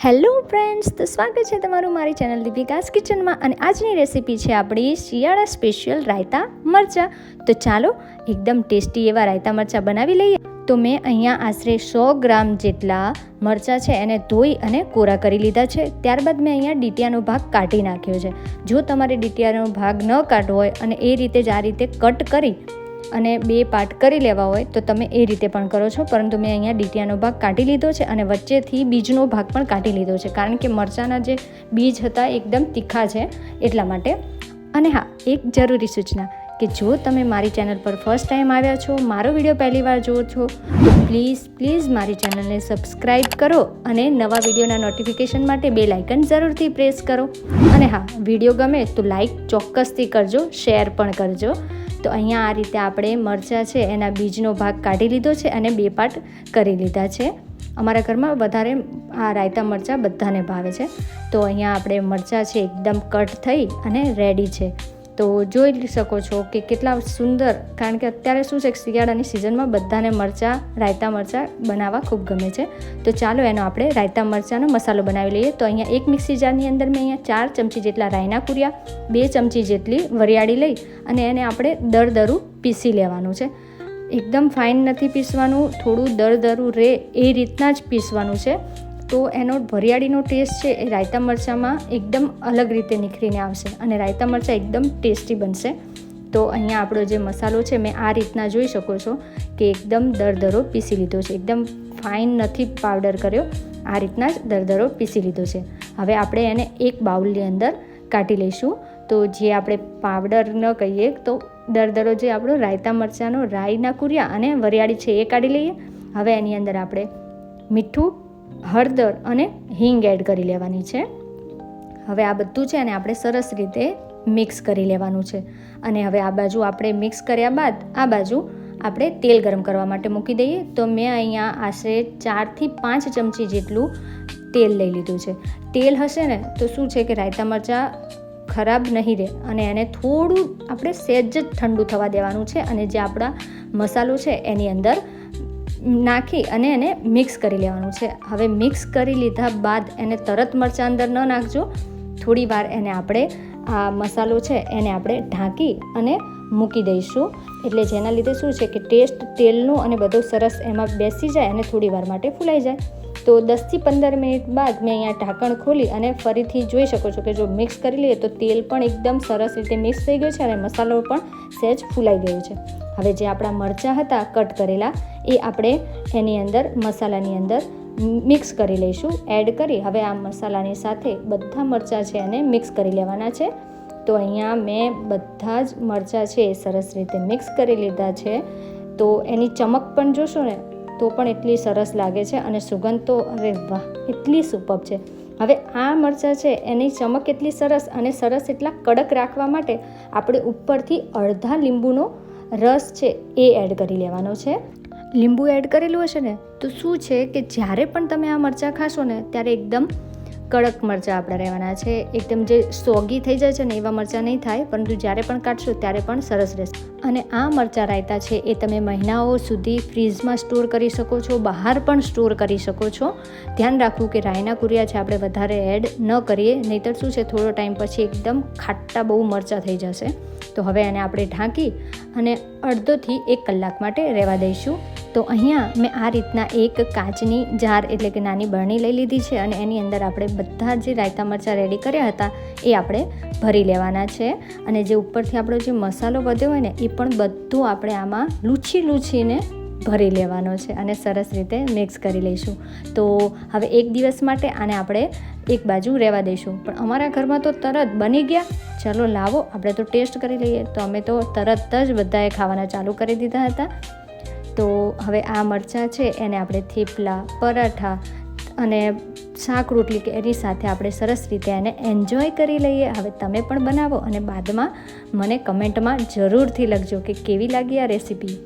Hello friends, તો સ્વાગત છે તમારું મારી ચેનલ દીપિકાસ કિચનમાં. અને આજની રેસીપી છે આપણી શિયાળા સ્પેશિયલ રાયતા મરચાં. તો ચાલો એકદમ ટેસ્ટી એવા રાયતા મરચાં બનાવી લઈએ. તો મેં અહીંયા આશરે 100 ગ્રામ જેટલા મરચાં છે એને ધોઈ અને કોરા કરી લીધા છે. ત્યારબાદ મેં અહીંયા ડીટીયાનો ભાગ કાઢી નાખ્યો છે. જો તમારે ડીટીયાનો ભાગ ન કાઢવો હોય અને એ રીતે જ આ રીતે કટ કરી અને 2 પાર્ટ કરી લેવા હોય તો તમે એ રીતે પણ કરો છો, પરંતુ મેં અહીંયા ડીટીયાનો ભાગ કાઢી લીધો છે અને વચ્ચેથી બીજનો ભાગ પણ કાઢી લીધો છે, કારણ કે મરચાંના જે બીજ હતા એકદમ તીખા છે એટલા માટે. અને હા, એક જરૂરી સૂચના કે જો તમે મારી ચેનલ પર ફર્સ્ટ ટાઈમ આવ્યા છો, મારો વિડીયો પહેલી વાર જુઓ છો, તો પ્લીઝ મારી ચેનલને સબસ્ક્રાઈબ કરો અને નવા વિડીયોના નોટિફિકેશન માટે બેલ આઇકન જરૂરથી પ્રેસ કરો. અને હા, વિડીયો ગમે તો લાઈક ચોક્કસથી કરજો, શેર પણ કરજો. તો અહીંયા આ રીતે આપણે મરચાં છે એના બીજનો ભાગ કાઢી લીધો છે અને 2 પાર્ટ કરી લીધા છે. અમારા ઘરમાં વધારે આ રાયતા મરચાં બધાને ભાવે છે. તો અહીંયા આપણે મરચાં છે એકદમ કટ થઈ અને રેડી છે. તો જોઈ શકો છો કે કેટલા સુંદર, કારણ કે અત્યારે શું છે, શિયાળાની સિઝનમાં બધાને રાયતા મરચાં બનાવવા ખૂબ ગમે છે. તો ચાલો એનો આપણે રાયતા મરચાંનો મસાલો બનાવી લઈએ. તો અહીંયા એક મિક્સી જારની અંદર મેં અહીંયા 4 ચમચી જેટલા રાયના કુરિયા, 2 ચમચી જેટલી વરિયાળી લઈ અને એને આપણે દરદરું પીસી લેવાનું છે. એકદમ ફાઇન નથી પીસવાનું, થોડું દરદરું રહે એ રીતના જ પીસવાનું છે. તો એનો વરિયાળીનો ટેસ્ટ છે એ રાયતા મરચાંમાં એકદમ અલગ રીતે નીકળીને આવશે અને રાયતા મરચાં એકદમ ટેસ્ટી બનશે. તો અહીંયા આપણો જે મસાલો છે મેં આ રીતના જોઈ શકો છો કે એકદમ દરદરો પીસી લીધો છે. એકદમ ફાઇન નથી પાવડર કર્યો, આ રીતના જ દરદરો પીસી લીધો છે. હવે આપણે એને એક બાઉલની અંદર કાઢી લઈશું. તો જે આપણે પાવડર ન કહીએ તો દરદરો જે આપણો રાયતા મરચાંનો રાઈના કુરિયા અને વરિયાળી છે એ કાઢી લઈએ. હવે એની અંદર આપણે મીઠું, હળદર અને હિંગ એડ કરી લેવાની છે. હવે આ બધું છે અને આપણે સરસ રીતે મિક્સ કરી લેવાનું છે. અને હવે આ બાજુ આપણે મિક્સ કર્યા બાદ આ બાજુ આપણે તેલ ગરમ કરવા માટે મૂકી દઈએ. તો મેં અહીંયા આશરે 4 થી 5 ચમચી જેટલું તેલ લઈ લીધું છે. તેલ હશે ને તો શું છે કે રાયતા મરચાં ખરાબ નહીં રહે અને એને થોડું આપણે સહેજ જ ઠંડુ થવા દેવાનું છે. અને જે આપણા મસાલો છે એની અંદર નાખી અને એને મિક્સ કરી લેવાનું છે. હવે મિક્સ કરી લીધા બાદ એને તરત મરચાં અંદર ન નાખજો, થોડી વાર એને આપણે આ મસાલો છે એને આપણે ઢાંકી અને મૂકી દઈશું. એટલે જેના લીધે શું છે કે ટેસ્ટ તેલનું અને બધું સરસ એમાં બેસી જાય અને થોડી વાર માટે ફૂલાઈ જાય. તો 10 થી 15 મિનિટ બાદ મેં અહીંયા ઢાંકણ ખોલી અને ફરીથી જોઈ શકો છો કે જો મિક્સ કરી લઈએ તો તેલ પણ એકદમ સરસ રીતે મિક્સ થઈ ગયું છે અને મસાલો પણ સહેજ ફૂલાઈ ગયો છે. હવે જે આપણા મરચાં હતા કટ કરેલા એ આપણે એની અંદર મસાલાની અંદર મિક્સ કરી લઈશું. એડ કરી હવે આ મસાલાની સાથે બધા મરચાં છે એને મિક્સ કરી લેવાના છે. તો અહીંયા મેં બધા જ મરચાં છે એ સરસ રીતે મિક્સ કરી લીધા છે. તો એની ચમક પણ જોશો ને તો પણ એટલી સરસ લાગે છે અને સુગંધ તો અરે વાહ, એટલી સુપર છે. હવે આ મરચાં છે એની ચમક એટલી સરસ અને સરસ એટલા કડક રાખવા માટે આપણે ઉપરથી અડધા લીંબુનો રસ છે એ એડ કરી લેવાનો છે. લીંબુ એડ કરેલું હશે ને તો શું છે કે જ્યારે પણ તમે આ મરચાં ખાશો ને ત્યારે એકદમ કડક મરચાં આપણે રહેવાના છે. એકદમ જે સોગી થઈ જાય છે ને એવા મરચાં નહીં થાય, પરંતુ જ્યારે પણ કાઢશો ત્યારે પણ સરસ રહેશે. અને આ મરચાં રાયતા છે એ તમે મહિનાઓ સુધી ફ્રીઝમાં સ્ટોર કરી શકો છો, બહાર પણ સ્ટોર કરી શકો છો. ધ્યાન રાખવું કે રાયના કુરિયા છે આપણે વધારે એડ ન કરીએ, નહીંતર શું છે થોડો ટાઈમ પછી એકદમ ખાટા બહુ મરચાં થઈ જશે. તો હવે એને આપણે ઢાંકી અને અડધોથી 1 કલાક માટે રહેવા દઈશું. તો અહીંયા મેં આ રીતના એક કાચની જાર એટલે કે નાની બરણી લઈ લીધી છે અને એની અંદર આપણે બધા જે રાયતા મરચાં રેડી કર્યા હતા એ આપણે ભરી લેવાના છે. અને જે ઉપરથી આપણો જે મસાલો વધ્યો હોય ને એ પણ બધું આપણે આમાં લૂછીને ભરી લેવાનો છે અને સરસ રીતે મિક્સ કરી લઈશું. તો હવે 1 દિવસ માટે આને આપણે એક બાજુ રહેવા દઈશું. પણ અમારા ઘરમાં તો તરત બની ગયા, ચલો લાવો આપણે તો ટેસ્ટ કરી લઈએ. તો અમે તો તરત જ બધાએ ખાવાના ચાલુ કરી દીધા હતા. તો હવે આ મરચાં છે એને આપણે થેપલા, પરાઠા અને શાક રોટલી કે એની સાથે આપણે સરસ રીતે એને એન્જોય કરી લઈએ. હવે તમે પણ બનાવો અને બાદમાં મને કમેન્ટમાં જરૂરથી લખજો કે કેવી લાગી આ રેસીપી.